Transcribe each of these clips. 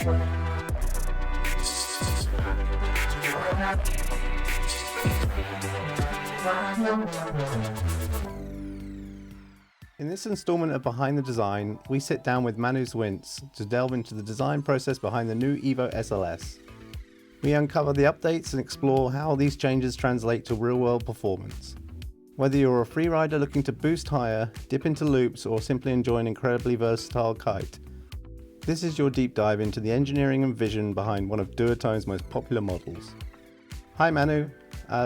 In this installment of Behind the Design, we sit down with Manuel Zwinz to delve into the design process behind the new Evo SLS. We uncover the updates and explore how these changes translate to real-world performance. Whether you're a freerider looking to boost higher, dip into loops, or simply enjoy an incredibly versatile kite, this is your deep dive into the engineering and vision behind one of Duotone's most popular models. Hi Manu,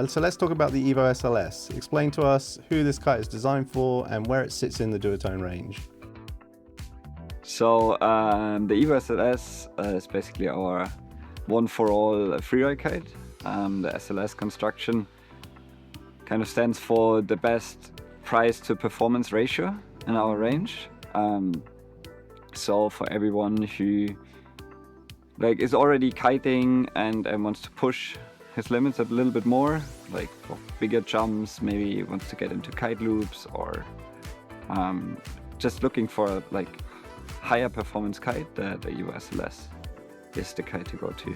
so let's talk about the Evo SLS. Explain to us who this kite is designed for and where it sits in the Duotone range. So the Evo SLS is basically our one-for-all freeride kite. The SLS construction kind of stands for the best price to performance ratio in our range. So for everyone who is already kiting and wants to push his limits a little bit more, like for bigger jumps, maybe wants to get into kite loops, or just looking for a higher performance kite, the Evo SLS is the kite to go to.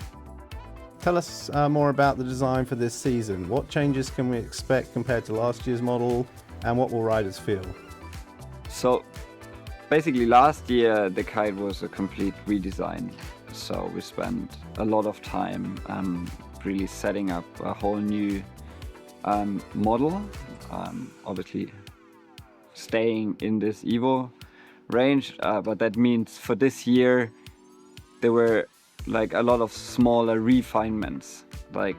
Tell us more about the design for this season. What changes can we expect compared to last year's model, and what will riders feel? So basically last year the kite was a complete redesign. So we spent a lot of time really setting up a whole new model, obviously staying in this Evo range, but that means for this year there were a lot of smaller refinements. I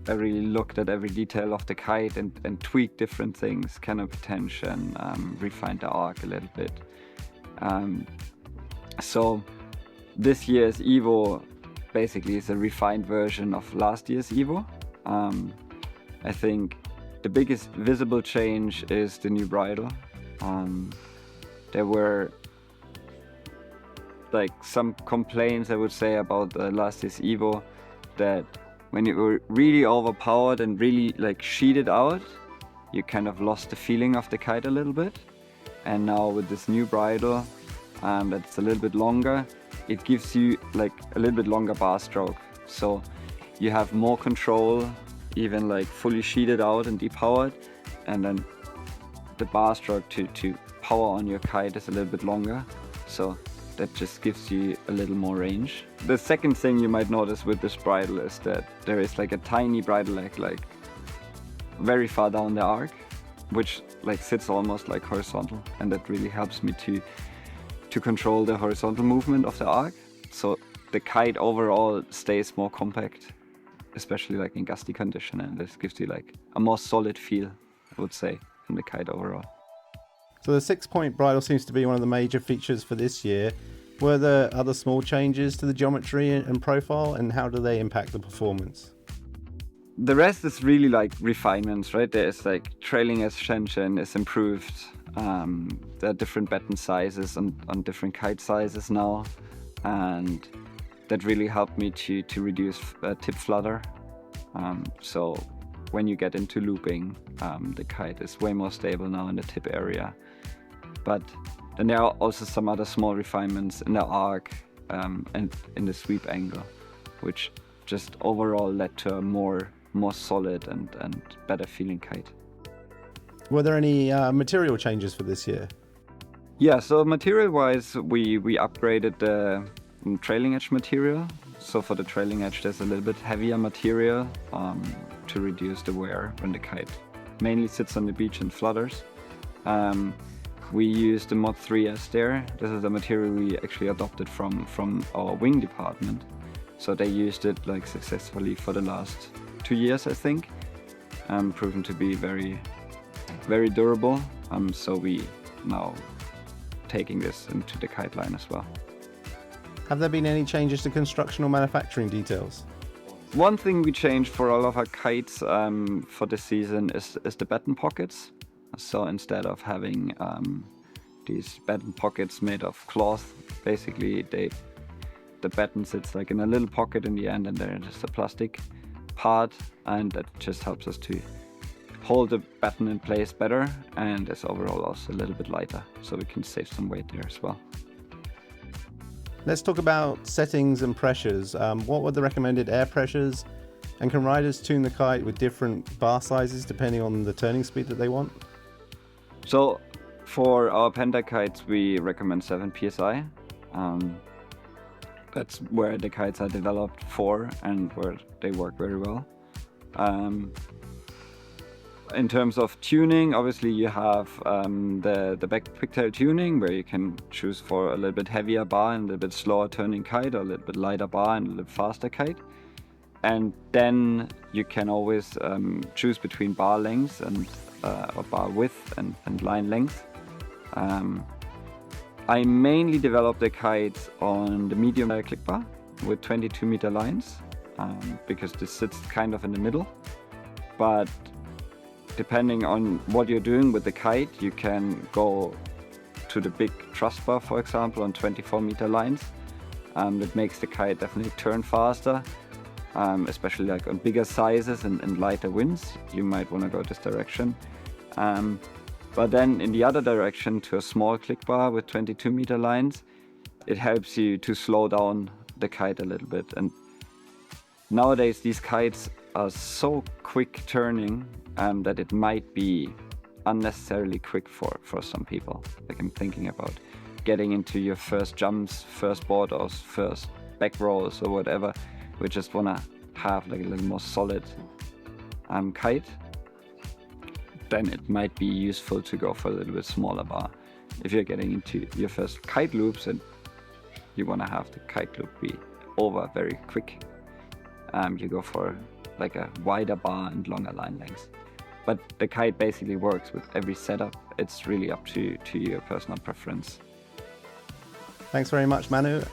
really looked at every detail of the kite and tweaked different things, canopy tension, refined the arc a little bit. So this year's Evo basically is a refined version of last year's Evo. I think the biggest visible change is the new bridle. There were some complaints, I would say, about last year's Evo, that when you were really overpowered and really sheeted out, you kind of lost the feeling of the kite a little bit. And now with this new bridle that's a little bit longer, it gives you a little bit longer bar stroke. So you have more control, even fully sheeted out and depowered, and then the bar stroke to power on your kite is a little bit longer. So that just gives you a little more range. The second thing you might notice with this bridle is that there is a tiny bridle leg very far down the arc, which sits almost horizontal, and that really helps me to control the horizontal movement of the arc. So the kite overall stays more compact, especially in gusty condition, and this gives you a more solid feel, I would say, in the kite overall. So the 6-point bridle seems to be one of the major features for this year. Were there other small changes to the geometry and profile, and how do they impact the performance? The rest is really refinements, right? There's trailing edge tension is improved. There are different batten sizes on different kite sizes now, and that really helped me to reduce tip flutter. So when you get into looping, the kite is way more stable now in the tip area. But then there are also some other small refinements in the arc and in the sweep angle, which just overall led to a more solid and better feeling kite. Were there any material changes for this year? Yeah, so material-wise, we upgraded the trailing edge material. So for the trailing edge, there's a little bit heavier material to reduce the wear when the kite mainly sits on the beach and flutters. We used the Mod 3S there. This is a material we actually adopted from our wing department. So they used it successfully for the last 2 years, I think. Proven to be very, very durable. So we now taking this into the kite line as well. Have there been any changes to construction or manufacturing details? One thing we changed for all of our kites for this season is the batten pockets. So instead of having these batten pockets made of cloth, basically the batten sits in a little pocket in the end, and then there's a plastic part, and that just helps us to hold the batten in place better, and is overall also a little bit lighter, so we can save some weight there as well. Let's talk about settings and pressures. What were the recommended air pressures? And can riders tune the kite with different bar sizes depending on the turning speed that they want? So for our penta kites, we recommend 7 psi. That's where the kites are developed for and where they work very well. In terms of tuning, obviously you have the back pigtail tuning, where you can choose for a little bit heavier bar and a little bit slower turning kite, or a little bit lighter bar and a little bit faster kite. And then you can always choose between bar length and or bar width and line length. I mainly develop the kites on the medium click bar with 22 meter lines, because this sits kind of in the middle. But depending on what you're doing with the kite, you can go to the big truss bar, for example, on 24 meter lines. That makes the kite definitely turn faster, especially like on bigger sizes and lighter winds. You might want to go this direction. But then in the other direction, to a small click bar with 22 meter lines, it helps you to slow down the kite a little bit. And nowadays these kites are so quick turning that it might be unnecessarily quick for some people. Like, I'm thinking about getting into your first jumps, first board or first back rolls or whatever. We just want to have like a little more solid kite. Then it might be useful to go for a little bit smaller bar. If you're getting into your first kite loops and you want to have the kite loop be over very quick, you go for like a wider bar and longer line lengths. But the kite basically works with every setup. It's really up to your personal preference. Thanks very much, Manu.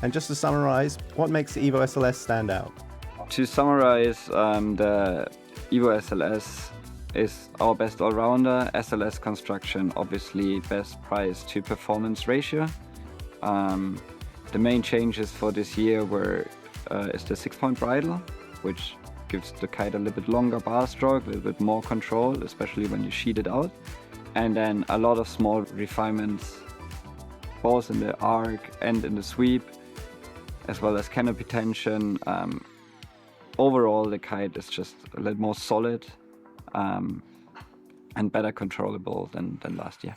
And just to summarize, what makes the Evo SLS stand out? To summarize, the Evo SLS is our best all-rounder. SLS construction, obviously best price to performance ratio. The main changes for this year is the 6-point bridle, which gives the kite a little bit longer bar stroke, a little bit more control, especially when you sheet it out. And then a lot of small refinements, both in the arc and in the sweep, as well as canopy tension. Overall, the kite is just a little more solid and better controllable than last year.